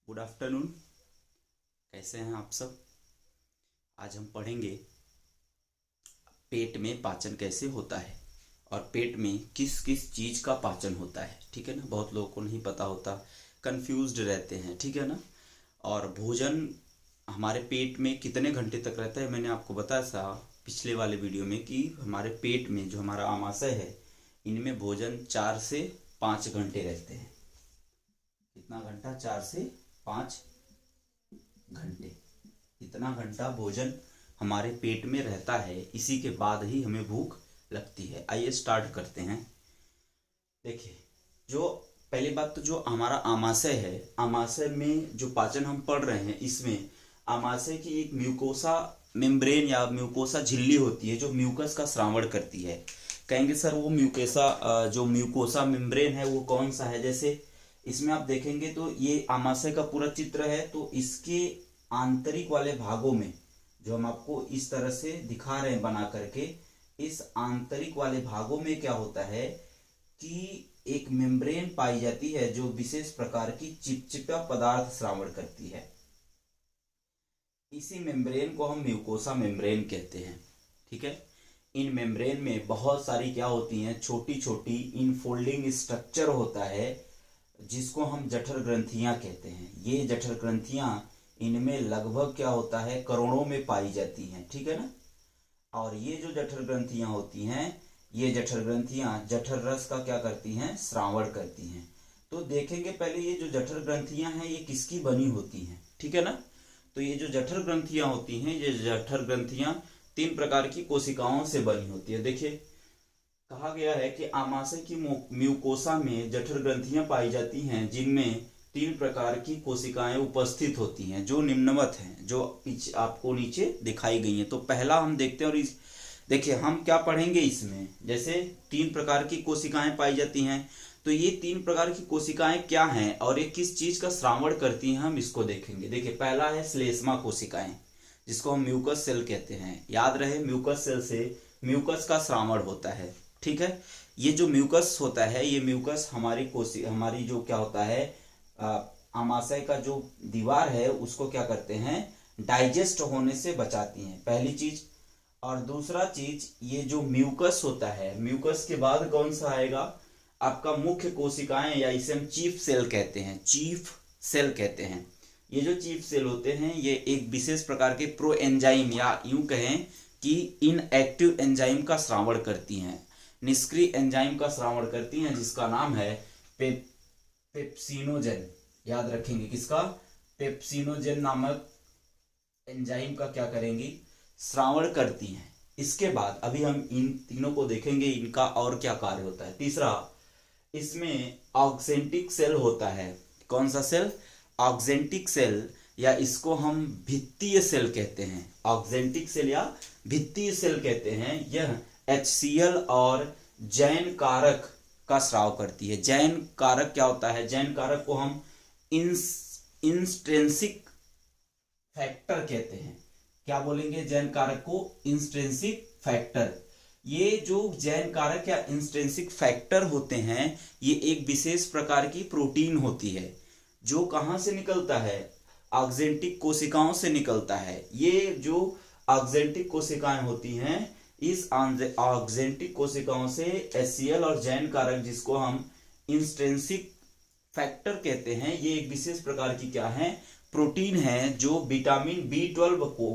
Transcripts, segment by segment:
Good afternoon. कैसे हैं आप सब। आज हम पढ़ेंगे पेट में पाचन कैसे होता है और पेट में किस किस चीज़ का पाचन होता है। ठीक है ना, बहुत लोगों को नहीं पता होता, कंफ्यूज्ड रहते हैं। ठीक है ना। और भोजन हमारे पेट में कितने घंटे तक रहता है, मैंने आपको बताया था पिछले वाले वीडियो में कि हमारे पेट में जो हमारा आमाशय है इनमें भोजन 4 से 5 घंटे रहते हैं। कितना घंटा? 4 से 5 घंटे। इतना घंटा भोजन हमारे पेट में रहता है, इसी के बाद ही हमें भूख लगती है। आइए स्टार्ट करते हैं। देखिए, जो पहली बात तो जो हमारा आमाशय है, आमाशय में जो पाचन हम पढ़ रहे हैं इसमें आमाशय की एक म्यूकोसा मेम्ब्रेन या म्यूकोसा झिल्ली होती है जो म्यूकस का श्रावण करती है। कहेंगे सर वो जो म्यूकोसा मेम्ब्रेन है वो कौन सा है? जैसे इसमें आप देखेंगे तो ये आमाशय का पूरा चित्र है, तो इसके आंतरिक वाले भागों में जो हम आपको इस तरह से दिखा रहे हैं बना करके, इस आंतरिक वाले भागों में क्या होता है कि एक मेम्ब्रेन पाई जाती है जो विशेष प्रकार की चिपचिपा पदार्थ श्रावण करती है। इसी मेम्ब्रेन को हम म्यूकोसा मेम्ब्रेन कहते हैं। ठीक है। इन मेम्ब्रेन में बहुत सारी क्या होती हैं, छोटी छोटी इनफोल्डिंग स्ट्रक्चर होता है जिसको हम जठर ग्रंथियां कहते हैं। ये जठर ग्रंथियां इनमें लगभग क्या होता है, करोड़ों में पाई जाती हैं। ठीक है ना। और ये जो जठर ग्रंथियां होती हैं, ये जठर ग्रंथियां जठर रस का क्या करती हैं, श्रावण करती हैं। तो देखेंगे पहले ये जो जठर ग्रंथियां हैं ये किसकी बनी होती हैं। ठीक है ना। तो ये जो जठर ग्रंथियां होती हैं, ये जठर ग्रंथियां 3 प्रकार की कोशिकाओं से बनी होती है। देखिए, कहा गया है कि आमाशय की म्यूकोसा में जठर ग्रंथियां पाई जाती हैं जिनमें 3 प्रकार की कोशिकाएं उपस्थित होती हैं जो निम्नवत हैं, जो आपको नीचे दिखाई गई हैं। तो पहला हम देखते हैं, और देखिए हम क्या पढ़ेंगे इसमें। जैसे 3 प्रकार की कोशिकाएं पाई जाती हैं, तो ये 3 प्रकार की कोशिकाएं क्या हैं और ये किस चीज का श्रावण करती हैं, हम इसको देखेंगे। देखिए, पहला है श्लेष्मा कोशिकाएं जिसको हम म्यूकस सेल कहते हैं। याद रहे, म्यूकस सेल से म्यूकस का श्रावण होता है। ठीक है। ये जो म्यूकस होता है, ये म्यूकस हमारी जो क्या होता है, आमाशय का जो दीवार है उसको क्या करते हैं, डाइजेस्ट होने से बचाती हैं, पहली चीज। और दूसरा चीज, ये जो म्यूकस होता है, म्यूकस के बाद कौन सा आएगा, आपका मुख्य कोशिकाएं, या इसे हम चीफ सेल कहते हैं। चीफ सेल कहते हैं। ये जो चीफ सेल होते हैं ये एक विशेष प्रकार के प्रो एंजाइम या यूं कहें कि इनएक्टिव एंजाइम का श्रावण करती हैं, निष्क्रिय एंजाइम का श्रावण करती हैं, जिसका नाम है पेप्सिनोजेन। याद रखेंगे किसका, पेप्सिनोजेन नामक एंजाइम का क्या करेंगी, श्रावण करती हैं। इसके बाद अभी हम इन तीनों को देखेंगे, इनका और क्या कार्य होता है। तीसरा, इसमें ऑक्जेंटिक सेल होता है। कौन सा सेल? ऑक्जेंटिक सेल, या इसको हम भित्तीय सेल कहते हैं। ऑक्जेंटिक सेल या भित्तीय सेल कहते हैं। यह HCl और जैन कारक का स्राव करती है। जैन कारक क्या होता है? जैन कारक को हम इंस्ट्रिंसिक फैक्टर कहते हैं। क्या बोलेंगे जैन कारक को? Intrinsic factor. ये जो जैन कारक या इंस्ट्रिंसिक फैक्टर होते हैं, ये एक विशेष प्रकार की प्रोटीन होती है जो कहां से निकलता है, ऑक्जेंटिक कोशिकाओं से निकलता है। ये जो ऑक्जेंटिक कोशिकाएं होती हैं, इस ऑक्जेंटिक कोशिकाओं से HCl और जैन कारक, जिसको हम इंस्ट्रिंसिक फैक्टर कहते हैं, ये एक विशेष प्रकार की क्या है, प्रोटीन है जो विटामिन B12 को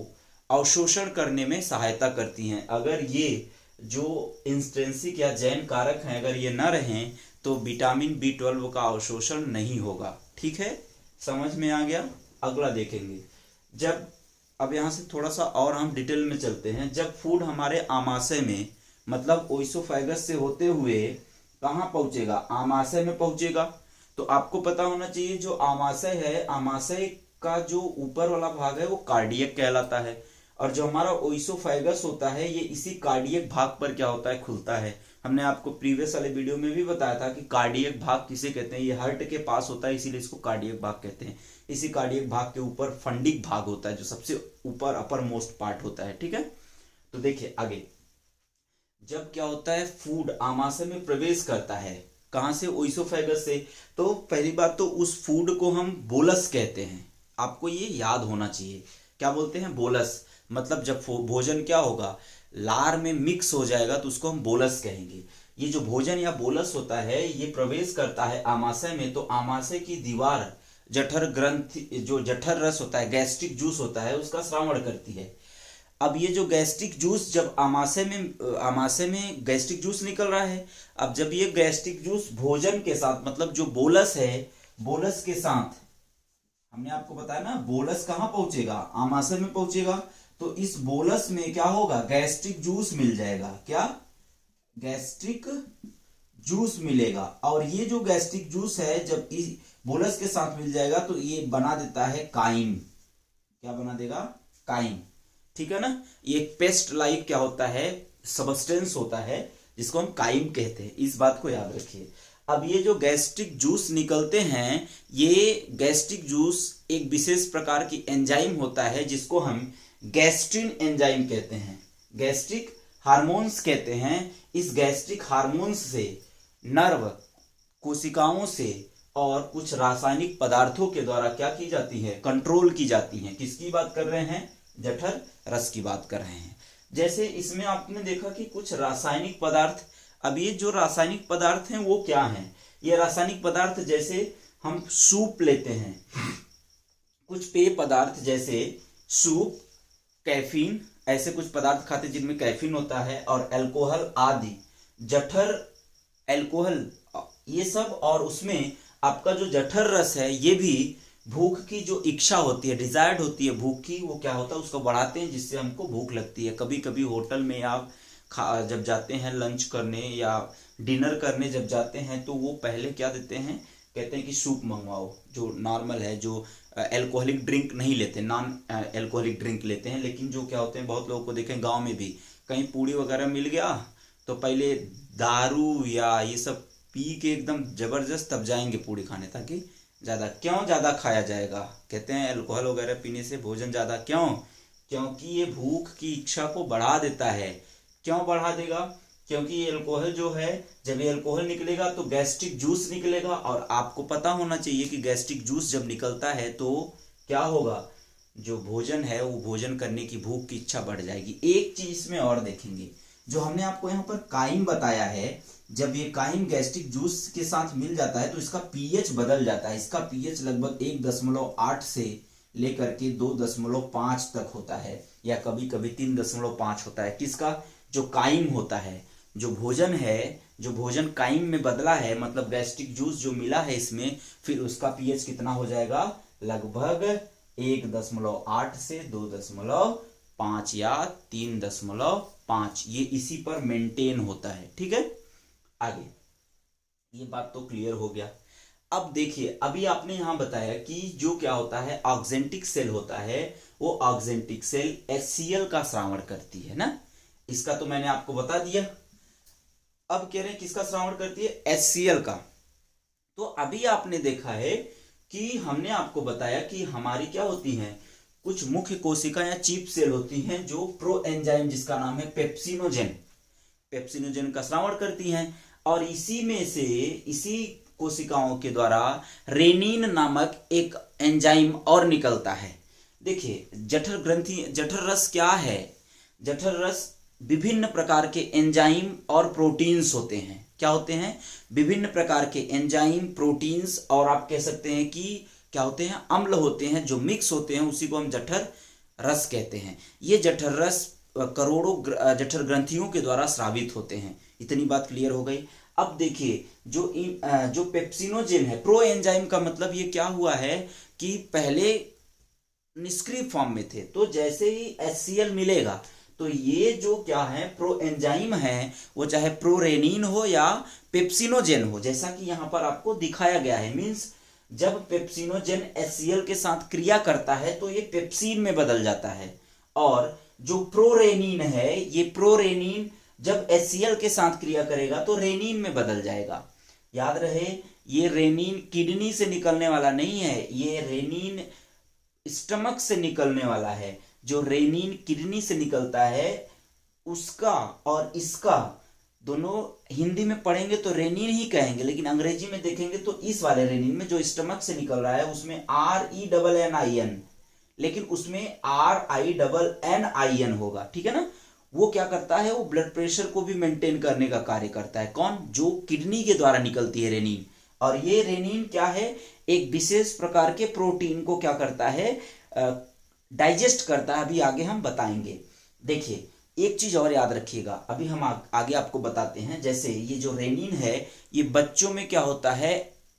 अवशोषण करने में सहायता करती हैं। अगर ये जो इंस्ट्रिंसिक या जैन कारक हैं, अगर ये न रहें तो विटामिन B12 का अवशोषण नहीं होगा। ठीक है, समझ में आ गया। अगला देखेंगे। जब अब यहां से थोड़ा सा और हम डिटेल में चलते हैं। जब फूड हमारे आमाशय में, मतलब ओइसोफेगस से होते हुए कहां पहुंचेगा, आमाशय में पहुंचेगा, तो आपको पता होना चाहिए जो आमाशय है, आमाशय का जो ऊपर वाला भाग है वो कार्डियक कहलाता है, और जो हमारा ओइसोफेगस होता है ये इसी कार्डियक भाग पर क्या होता है, खुलता है। हमने आपको प्रीवियस वाले वीडियो में भी बताया था कि कार्डियक भाग किसे कहते हैं, ये हार्ट के पास होता है, इसीलिए इसको कार्डियक भाग कहते हैं। इसी कार्डियक भाग के ऊपर फंडिक भाग होता है जो सबसे ऊपर अपर मोस्ट पार्ट होता है। ठीक है। तो देखिए आगे, जब क्या होता है, फूड आमाशय में प्रवेश करता है, कहाँ से? ओइसोफेगस से। तो पहली बात तो उस फूड को हम बोलस कहते हैं, आपको ये याद होना चाहिए। क्या बोलते हैं? बोलस। मतलब जब भोजन क्या होगा, लार में मिक्स हो जाएगा तो उसको हम बोलस कहेंगे। ये जो भोजन या बोलस होता है ये प्रवेश करता है आमाशय में, तो आमाशय की दीवार जठर ग्रंथि, जो जठर रस होता है, गैस्ट्रिक जूस होता है, उसका श्रावण करती है। अब ये जो गैस्ट्रिक जूस जब आमाशय में गैस्ट्रिक जूस निकल रहा है, अब जब ये गैस्ट्रिक जूस भोजन के साथ, मतलब जो बोलस है, बोलस के साथ, हमने आपको बताया ना बोलस कहाँ पहुंचेगा? आमाशय में पहुंचेगा। तो इस बोलस में क्या होगा? गैस्ट्रिक जूस मिल जाएगा। क्या? गैस्ट्रिक जूस मिलेगा। और ये जो गैस्ट्रिक जूस है जब इस बोलस के साथ मिल जाएगा तो ये बना देता है काइम। क्या बना देगा? काइम। ठीक है ना? ये एक पेस्ट लाइक क्या होता है? सबस्टेंस होता है जिसको हम काइम कहते हैं। इस बात को याद रखिए। अब ये जो गैस्ट्रिक जूस निकलते हैं, ये गैस्ट्रिक जूस एक विशेष प्रकार की एंजाइम होता है जिसको हम गैस्ट्रिन एंजाइम कहते हैं, गैस्ट्रिक हार्मोन्स कहते हैं। इस गैस्ट्रिक हार्मोन्स से नर्व कोशिकाओं से और कुछ रासायनिक पदार्थों के द्वारा क्या की जाती है? कंट्रोल की जाती है। किसकी बात कर रहे हैं? जठर रस की बात कर रहे हैं। जैसे इसमें आपने देखा कि कुछ रासायनिक पदार्थ, अब ये जो रासायनिक पदार्थ हैं वो क्या हैं? ये रासायनिक पदार्थ जैसे हम सूप लेते हैं, कुछ पेय पदार्थ जैसे सूप, कैफीन, ऐसे कुछ पदार्थ खाते जिनमें कैफीन होता है, और अल्कोहल आदि, जठर अल्कोहल, ये सब। और उसमें आपका जो जठर रस है ये भी भूख की जो इच्छा होती है, डिजायर्ड होती है भूख की, वो क्या होता है? उसको बढ़ाते हैं जिससे हमको भूख लगती है। कभी कभी होटल में आप जब जाते हैं लंच करने या डिनर करने जब जाते हैं तो वो पहले क्या देते हैं? कहते हैं कि सूप मंगवाओ, जो नॉर्मल है, जो एल्कोहलिक ड्रिंक नहीं लेते, नॉन एल्कोहलिक ड्रिंक लेते हैं। लेकिन जो क्या होते हैं, बहुत लोगों को देखें गांव में भी कहीं पूड़ी वगैरह मिल गया तो पहले दारू या ये सब पी के एकदम जबरदस्त तब जाएंगे पूड़ी खाने, ताकि ज़्यादा, क्यों ज़्यादा खाया जाएगा? कहते हैं अल्कोहल वगैरह पीने से भोजन ज़्यादा, क्यों? क्योंकि ये भूख की इच्छा को बढ़ा देता है। क्यों बढ़ा देगा? क्योंकि ये अल्कोहल जो है, जब ये अल्कोहल निकलेगा तो गैस्ट्रिक जूस निकलेगा, और आपको पता होना चाहिए कि गैस्ट्रिक जूस जब निकलता है तो क्या होगा? जो भोजन है वो भोजन करने की भूख की इच्छा बढ़ जाएगी। एक चीज इसमें और देखेंगे, जो हमने आपको यहाँ पर काइम बताया है, जब ये काइम गैस्ट्रिक जूस के साथ मिल जाता है तो इसका पीएच बदल जाता है। इसका पीएच लगभग 1.8 से लेकर के 2.5 तक होता है, या कभी कभी 3.5 होता है। किसका? जो काइम होता है, जो भोजन है, जो भोजन काइम में बदला है, मतलब गैस्ट्रिक जूस जो मिला है इसमें, फिर उसका पीएच कितना हो जाएगा? लगभग 1.8 से 2.5 या 3.5, ये इसी पर मेंटेन होता है। ठीक है, आगे ये बात तो क्लियर हो गया। अब देखिए, अभी आपने यहां बताया कि जो क्या होता है, ऑक्जेंटिक सेल होता है, वो ऑक्जेंटिक सेल HCl का श्रावण करती है ना, इसका तो मैंने आपको बता दिया। अब कह रहे हैं किसका श्रावण करती है? HCl का। तो अभी आपने देखा है कि हमने आपको बताया कि हमारी क्या होती हैं, कुछ मुख्य कोशिका या चीफ सेल होती हैं जो प्रो एंजाइम, जिसका नाम है पेप्सिनोजेन का श्रावण करती हैं, और इसी में से, इसी कोशिकाओं के द्वारा रेनिन नामक एक एंजाइम और निकलता है। देखिए, जठर ग्रंथि, जठर रस क्या है? जठर रस विभिन्न प्रकार के एंजाइम और प्रोटीन्स होते हैं। क्या होते हैं? विभिन्न प्रकार के एंजाइम, प्रोटीन्स, और आप कह सकते हैं कि क्या होते हैं? अम्ल होते हैं, जो मिक्स होते हैं, उसी को हम जठर रस कहते हैं। ये जठर रस करोड़ों जठर ग्रंथियों के द्वारा स्रावित होते हैं। इतनी बात क्लियर हो गई। अब देखिए, जो पेप्सिनोजेन है, प्रो एंजाइम का मतलब ये क्या हुआ है कि पहले निष्क्रिय फॉर्म में थे, तो जैसे ही HCl मिलेगा तो ये जो क्या है, प्रो एंजाइम है, वो चाहे प्रोरेनिन हो या पेप्सिनोजेन हो, जैसा कि यहाँ पर आपको दिखाया गया है। मीन्स जब पेप्सिनोजेन HCl के साथ क्रिया करता है तो ये पेप्सिन में बदल जाता है, और जो प्रोरेनिन है, ये प्रोरेनिन जब HCl के साथ क्रिया करेगा तो रेनिन में बदल जाएगा। याद रहे, ये रेनिन किडनी से निकलने वाला नहीं है, ये रेनिन स्टमक से निकलने वाला है। जो रेनिन किडनी से निकलता है उसका और इसका दोनों हिंदी में पढ़ेंगे तो रेनिन ही कहेंगे, लेकिन अंग्रेजी में देखेंगे तो इस वाले रेनिन में जो स्टमक से निकल रहा है उसमें RENNIN, लेकिन उसमें RINNIN होगा, ठीक है ना। वो क्या करता है, वो ब्लड प्रेशर को भी मेंटेन करने का कार्य करता है। कौन? जो किडनी के द्वारा निकलती है रेनिन। और ये रेनिन क्या है, एक विशेष प्रकार के प्रोटीन को क्या करता है, डाइजेस्ट करता है। अभी आगे हम बताएंगे। देखिए एक चीज और याद रखिएगा, अभी हम आगे आपको बताते हैं। जैसे ये जो रेनिन है ये बच्चों में क्या होता है,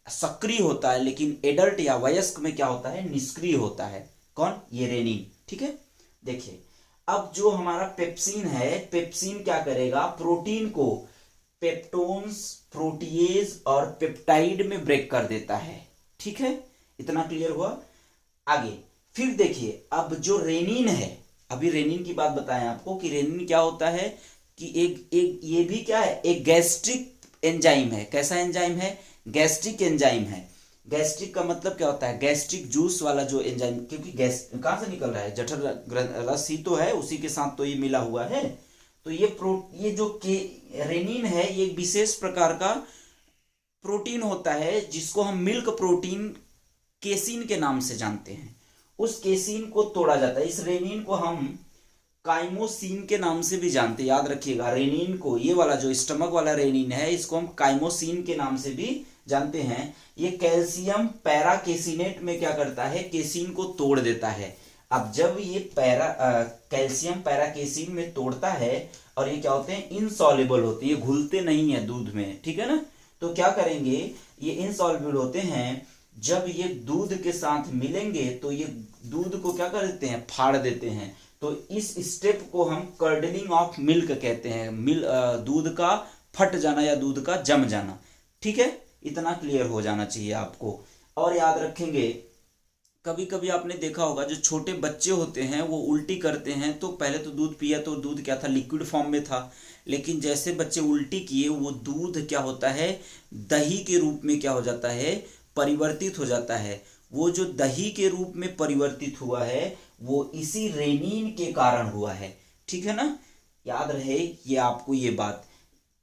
सक्रिय होता है, लेकिन एडल्ट या वयस्क में क्या होता है, निष्क्रिय होता है। कौन? ये रेनिन, ठीक है। देखिए अब जो हमारा पेप्सिन है, पेप्सिन क्या करेगा, प्रोटीन को पेप्टोन्स, प्रोटीएज और पेप्टाइड में ब्रेक कर देता है, ठीक है। इतना क्लियर हुआ। आगे फिर देखिए, अब जो रेनिन है, अभी रेनिन की बात बताएं आपको कि रेनिन क्या होता है कि एक ये भी क्या है, एक गैस्ट्रिक एंजाइम है। कैसा एंजाइम है? गैस्ट्रिक एंजाइम है। गैस्ट्रिक का मतलब क्या होता है, गैस्ट्रिक जूस वाला जो एंजाइम, क्योंकि गैस कहां से निकल रहा है, जठर रस ही तो है, उसी के साथ तो ये मिला हुआ है। तो ये जो रेनिन है ये एक विशेष प्रकार का प्रोटीन होता है जिसको हम मिल्क प्रोटीन केसिन के नाम से जानते हैं। उस केसिन को तोड़ा जाता है। इस रेनिन को हम काइमोसिन के नाम से भी जानते हैं, याद रखिएगा। रेनिन को, ये वाला जो स्टमक वाला रेनिन है, इसको हम काइमोसिन के नाम से भी जानते हैं। ये कैल्शियम पैराकेसिनेट में क्या करता है, केसिन को तोड़ देता है। अब जब ये कैल्शियम पैराकेसिन में तोड़ता है और ये क्या होते हैं, इनसॉल्युबल होते हैं, ये घुलते नहीं है दूध में, ठीक है ना। तो क्या करेंगे, ये इनसॉल्युबल होते हैं, जब ये दूध के साथ मिलेंगे तो ये दूध को क्या कर देते हैं, फाड़ देते हैं। तो इस स्टेप को हम कर्डलिंग ऑफ मिल्क कहते हैं, दूध का फट जाना या दूध का जम जाना, ठीक है। इतना क्लियर हो जाना चाहिए आपको। और याद रखेंगे, कभी कभी आपने देखा होगा जो छोटे बच्चे होते हैं वो उल्टी करते हैं, तो पहले तो दूध पिया तो दूध क्या था, लिक्विड फॉर्म में था, लेकिन जैसे बच्चे उल्टी किए वो दूध क्या होता है, दही के रूप में क्या हो जाता है, परिवर्तित हो जाता है। वो जो दही के रूप में परिवर्तित हुआ है वो इसी रेनिन के कारण हुआ है, ठीक है ना। याद रहे ये आपको ये बात।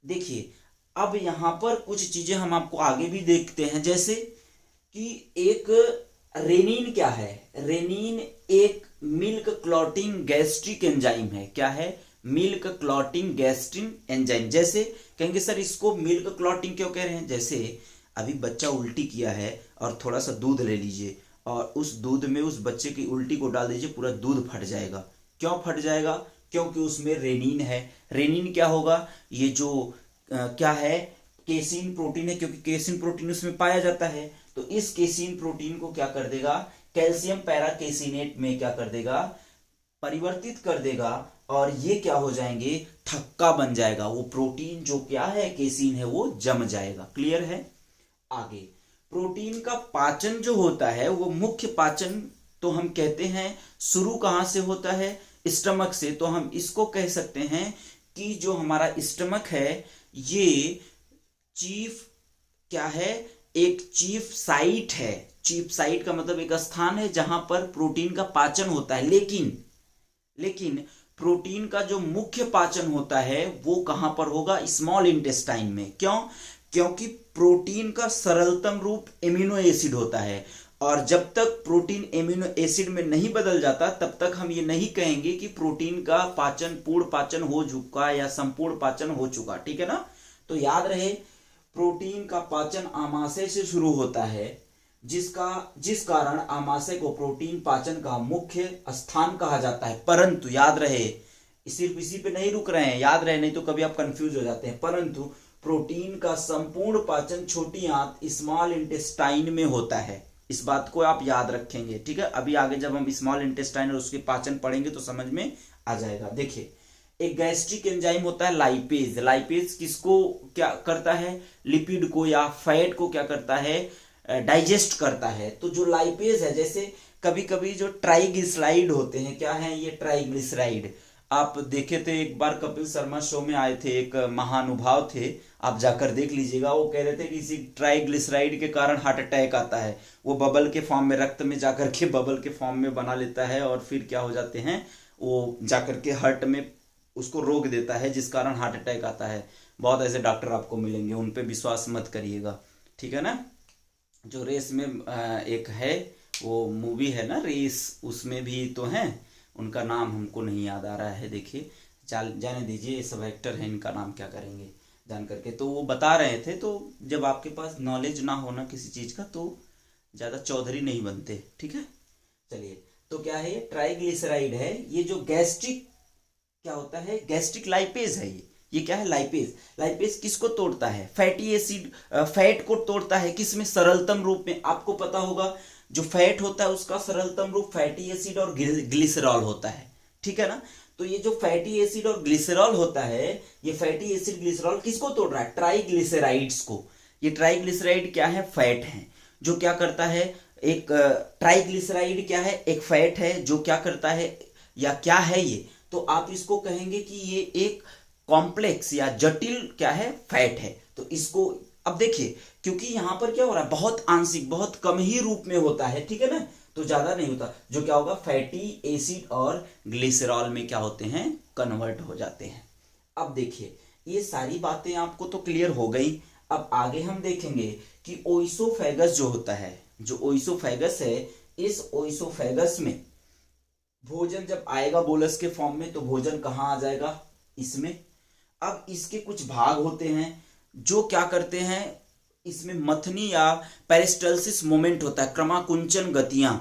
देखिए अब यहां पर कुछ चीजें हम आपको आगे भी देखते हैं, जैसे कि एक रेनिन क्या है, रेनिन एक मिल्क क्लॉटिंग गैस्ट्रिक एंजाइम है। क्या है? Milk clotting gastric enzyme. जैसे कहेंगे सर इसको मिल्क क्लॉटिंग क्यों कह रहे हैं, जैसे अभी बच्चा उल्टी किया है और थोड़ा सा दूध ले लीजिए और उस दूध में उस बच्चे की उल्टी को डाल दीजिए, पूरा दूध फट जाएगा। क्यों फट जाएगा? क्योंकि उसमें रेनिन है। रेनिन क्या होगा, ये जो क्या है, केसिन प्रोटीन है, क्योंकि केसिन प्रोटीन उसमें पाया जाता है। तो इस केसिन प्रोटीन को क्या कर देगा, कैल्शियम पैराकेसिनेट में क्या कर देगा, परिवर्तित कर देगा, और ये क्या हो जाएंगे, थक्का बन जाएगा। वो प्रोटीन जो क्या है, केसिन है, वो जम जाएगा। क्लियर है। आगे प्रोटीन का पाचन जो होता है, वो मुख्य पाचन तो हम कहते हैं शुरू कहां से होता है, स्टमक से। तो हम इसको कह सकते हैं कि जो हमारा स्टमक है ये चीफ क्या है, एक चीफ साइट है। चीफ साइट का मतलब एक स्थान है जहां पर प्रोटीन का पाचन होता है। लेकिन प्रोटीन का जो मुख्य पाचन होता है वो कहां पर होगा, स्मॉल इंटेस्टाइन में। क्यों? क्योंकि प्रोटीन का सरलतम रूप एमिनो एसिड होता है, और जब तक प्रोटीन एमिनो एसिड में नहीं बदल जाता तब तक हम ये नहीं कहेंगे कि प्रोटीन का पाचन पूर्ण पाचन हो चुका या संपूर्ण पाचन हो चुका, ठीक है ना। तो याद रहे प्रोटीन का पाचन आमाशय से शुरू होता है, जिस कारण आमाशय को प्रोटीन पाचन का मुख्य स्थान कहा जाता है। परंतु याद रहे, सिर्फ इसी पे नहीं रुक रहे हैं, याद रहे, नहीं तो कभी आप कंफ्यूज हो जाते हैं। परंतु प्रोटीन का संपूर्ण पाचन छोटी आंत स्मॉल इंटेस्टाइन में होता है। इस बात को आप याद रखेंगे, ठीक है। अभी आगे जब हम स्मॉल इंटेस्टाइन और उसके पाचन पढ़ेंगे तो समझ में आ जाएगा। देखिए एक गैस्ट्रिक एंजाइम होता है लाइपेज। लाइपेज किसको क्या करता है, लिपिड को या फैट को क्या करता है, डाइजेस्ट करता है। तो जो लाइपेज है, जैसे कभी कभी जो ट्राइग्लिसराइड होते हैं, क्या है ये ट्राइग्लिसराइड, आप देखे थे एक बार कपिल शर्मा शो में आए थे, एक महानुभाव थे, आप जाकर देख लीजिएगा। वो कह रहे थे कि इसी ट्राइग्लिसराइड के कारण हार्ट अटैक आता है। वो बबल के फॉर्म में, रक्त में जाकर के बबल के फॉर्म में बना लेता है और फिर क्या हो जाते हैं, वो जाकर के हार्ट में उसको रोक देता है, जिस कारण हार्ट अटैक आता है। बहुत ऐसे डॉक्टर आपको मिलेंगे, उन पे विश्वास मत करिएगा, ठीक है ना। जो रेस में एक है वो मूवी है ना रेस, उसमें भी तो हैं, उनका नाम हमको नहीं याद आ रहा है, देखिए जाने दीजिए, ये सब एक्टर हैं, इनका नाम क्या करेंगे जान करके। तो वो बता रहे थे, तो जब आपके पास नॉलेज ना होना किसी चीज़ का तो ज़्यादा चौधरी नहीं बनते, ठीक है। चलिए, तो क्या है ये ट्राइग्लिसराइड है, ये जो गैस्ट्रिक क्या होता है, गैस्ट्रिक लाइपेज है ये क्या है, लाइपेज। लाइपेज किसको तोड़ता है, फैटी एसिड, फैट को तोड़ता है, किसमें, सरलतम रूप में। आपको पता होगा जो फैट होता है उसका सरलतम रूप फैटी एसिड और ग्लिसरॉल होता है, ठीक है ना। तो ये जो फैटी एसिड और ग्लिसरॉल होता है, ये फैटी एसिड ग्लिसरॉल किसको तोड़ रहा है, ट्राइग्लिसराइड्स को। ये ट्राइग्लिसराइड क्या है, फैट है, जो क्या करता है, एक ट्राइग्लिसराइड क्या है, एक फैट है जो क्या करता है, या क्या है ये, तो आप इसको कहेंगे कि ये एक कॉम्प्लेक्स या जटिल क्या है, फैट है। तो इसको अब देखिए, क्योंकि यहां पर क्या हो रहा है, बहुत आंशिक, बहुत कम ही रूप में होता है, ठीक है ना, तो ज्यादा नहीं होता, जो क्या होगा, फैटी एसिड और ग्लिसरॉल में क्या होते हैं, कन्वर्ट हो जाते हैं। अब देखिए, ये सारी बातें आपको तो क्लियर हो गई। अब आगे हम देखेंगे कि ओइसोफेगस जो होता है, जो ओइसोफेगस है, इस ओइसोफेगस में भोजन जब आएगा बोलस के फॉर्म में, तो भोजन कहाँ आ जाएगा, इसमें। अब इसके कुछ भाग होते हैं जो क्या करते हैं, इसमें मथनी या पेरिस्टल्सिस मोमेंट होता है, क्रमाकुंचन गतियां।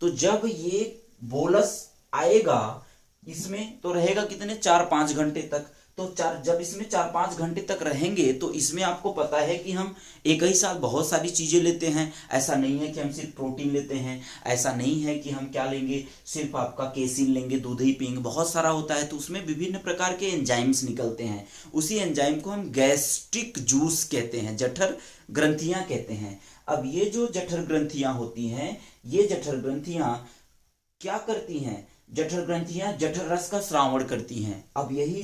तो जब ये बोलस आएगा इसमें, तो रहेगा कितने, 4-5 घंटे तक। तो जब इसमें 4-5 घंटे तक रहेंगे, तो इसमें आपको पता है कि हम एक ही साथ बहुत सारी चीजें लेते हैं। ऐसा नहीं है कि हम सिर्फ प्रोटीन लेते हैं, ऐसा नहीं है कि हम क्या लेंगे, सिर्फ आपका केसिन लेंगे, दूध ही पियेंगे, बहुत सारा होता है। तो उसमें विभिन्न प्रकार के एंजाइम्स निकलते हैं, उसी एंजाइम को हम गैस्ट्रिक जूस कहते हैं, जठर ग्रंथियां कहते हैं। अब ये जो जठर ग्रंथियां होती हैं, ये जठर ग्रंथियां क्या करती हैं, जठर ग्रंथियां जठर रस का श्रावण करती हैं। अब यही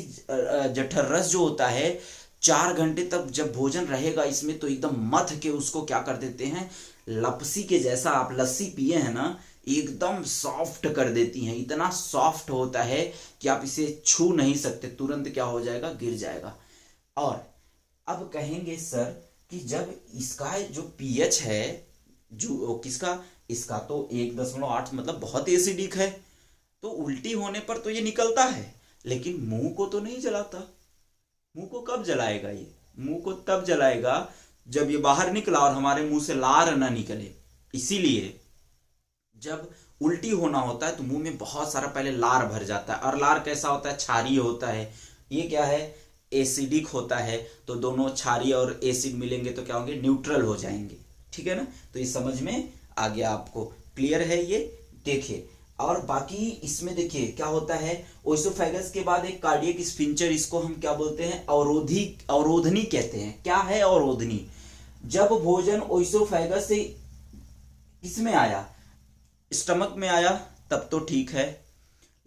जठर रस जो होता है, 4 घंटे तक जब भोजन रहेगा इसमें, तो एकदम मथ के उसको क्या कर देते हैं, लपसी के जैसा, आप लस्सी पिए हैं ना, एकदम सॉफ्ट कर देती हैं। इतना सॉफ्ट होता है कि आप इसे छू नहीं सकते, तुरंत क्या हो जाएगा, गिर जाएगा। और अब कहेंगे सर कि जब इसका जो पीएच है, जो किसका, इसका तो 1.8 मतलब बहुत एसिडिक है, तो उल्टी होने पर तो ये निकलता है, लेकिन मुंह को तो नहीं जलाता। मुंह को कब जलाएगा ये, मुंह को तब जलाएगा जब ये बाहर निकला और हमारे मुंह से लार ना निकले। इसीलिए जब उल्टी होना होता है तो मुंह में बहुत सारा पहले लार भर जाता है, और लार कैसा होता है, क्षारीय होता है। ये क्या है, एसिडिक होता है। तो दोनों क्षारीय और एसिड मिलेंगे तो क्या होंगे, न्यूट्रल हो जाएंगे, ठीक है ना। तो ये समझ में आ गया आपको, क्लियर है ये, देखिए। और बाकी इसमें देखिए क्या होता है, ओइसोफेगस के बाद एक कार्डियक स्फिंक्टर, इसको हम क्या बोलते हैं, अवरोधनी कहते हैं। क्या है अवरोधनी, जब भोजन ओइसोफेगस से किसमें आया, स्टमक में आया, तब तो ठीक है,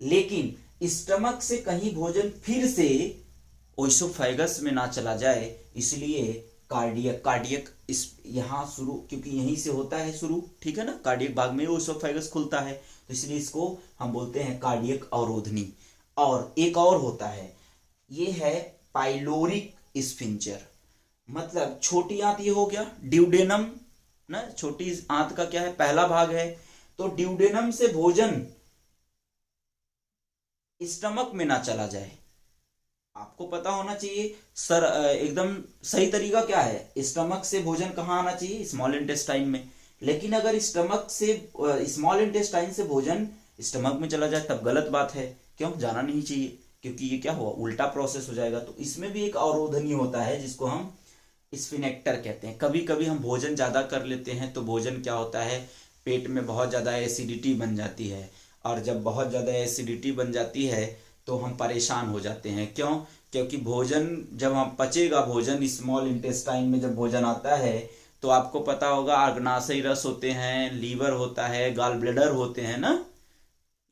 लेकिन स्टमक से कहीं भोजन फिर से ओइसोफेगस में ना चला जाए, इसलिए कार्डियक इस यहां शुरू, क्योंकि यहीं से होता है शुरू, ठीक है ना, कार्डियक भाग में ओइसोफेगस खुलता है, तो इसलिए इसको हम बोलते हैं कार्डियक अवरोधनी। और एक और होता है, ये है पाइलोरिक स्फिंक्टर, मतलब छोटी आंत, ये हो गया ड्यूडेनम ना, छोटी आंत का क्या है, पहला भाग है। तो ड्यूडेनम से भोजन स्टमक में ना चला जाए, आपको पता होना चाहिए सर, एकदम सही तरीका क्या है, स्टमक से भोजन कहाँ आना चाहिए, स्मॉल इंटेस्टाइन में। लेकिन अगर स्टमक से, स्मॉल इंटेस्टाइन से भोजन स्टमक में चला जाए तब गलत बात है, क्यों, जाना नहीं चाहिए, क्योंकि ये क्या हुआ, उल्टा प्रोसेस हो जाएगा। तो इसमें भी एक अवरोधनी होता है जिसको हम स्फिनेक्टर कहते हैं। कभी कभी हम भोजन ज्यादा कर लेते हैं तो भोजन क्या होता है, पेट में बहुत ज्यादा एसिडिटी बन जाती है, और जब बहुत ज्यादा एसिडिटी बन जाती है तो हम परेशान हो जाते हैं। क्यों, क्योंकि भोजन जब हम पचेगा, भोजन स्मॉल इंटेस्टाइन में जब भोजन आता है, तो आपको पता होगा अग्नाशयी रस होते हैं, लीवर होता है, गॉल ब्लैडर होते हैं ना,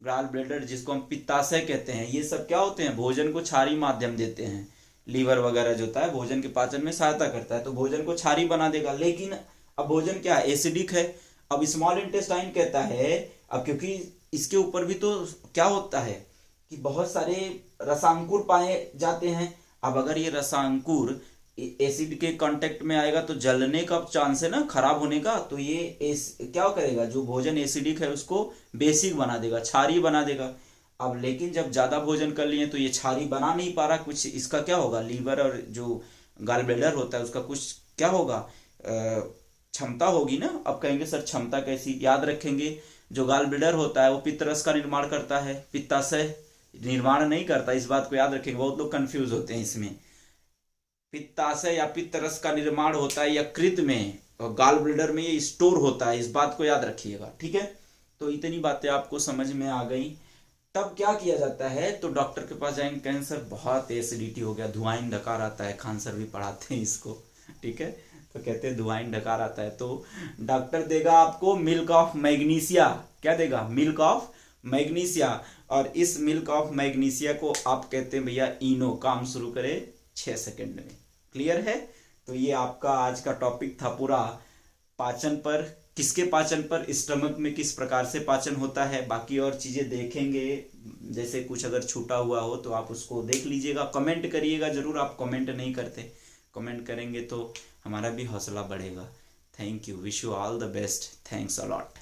गॉल ब्लैडर जिसको हम पित्ताशय कहते हैं, ये सब क्या होते हैं, भोजन को क्षारी माध्यम देते हैं। लीवर वगैरह जो होता है भोजन के पाचन में सहायता करता है, तो भोजन को क्षारी बना देगा। लेकिन अब भोजन क्या है, एसिडिक है। अब स्मॉल इंटेस्टाइन कहता है, अब क्योंकि इसके ऊपर भी तो क्या होता है कि बहुत सारे रसांकुर पाए जाते हैं, अब अगर ये रसांकुर एसिड के कांटेक्ट में आएगा तो जलने का चांस है ना, खराब होने का, तो ये क्या करेगा, जो भोजन एसिडिक है उसको बेसिक बना देगा, क्षारीय बना देगा। अब लेकिन जब ज्यादा भोजन कर लिए तो ये क्षारीय बना नहीं पा रहा, कुछ इसका क्या होगा, लीवर और जो गाल ब्लैडर होता है उसका कुछ क्या होगा, क्षमता होगी ना। अब कहेंगे सर क्षमता कैसी, याद रखेंगे जो गाल ब्लैडर होता है वो पित्तरस का निर्माण करता है, पित्ताशय निर्माण नहीं करता, इस बात को याद रखेंगे, बहुत लोग कंफ्यूज होते हैं इसमें। पित्ताशय या पित्तरस का निर्माण होता है यकृत में, और गाल ब्लैडर में ये स्टोर होता है, इस बात को याद रखिएगा, ठीक है। तो इतनी बातें आपको समझ में आ गई। तब क्या किया जाता है, तो डॉक्टर के पास जाएंगे, कहेंगे सर बहुत एसिडिटी हो गया, धुआं डकार आता है, खान सर भी पढ़ाते हैं इसको, ठीक है। तो कहते हैं धुआं डकार आता है, तो डॉक्टर देगा आपको मिल्क ऑफ मैग्नीशिया, क्या देगा, मिल्क ऑफ मैग्नीशिया, और इस मिल्क ऑफ मैग्नीशिया को आप कहते हैं भैया इनो, काम शुरू करे 6 सेकंड में। क्लियर है। तो ये आपका आज का टॉपिक था पूरा पाचन पर, किसके पाचन पर, स्टमक में किस प्रकार से पाचन होता है। बाकी और चीजें देखेंगे, जैसे कुछ अगर छूटा हुआ हो तो आप उसको देख लीजिएगा, कमेंट करिएगा जरूर, आप कमेंट नहीं करते, कमेंट करेंगे तो हमारा भी हौसला बढ़ेगा। Thank you, wish you all the best, thanks a lot.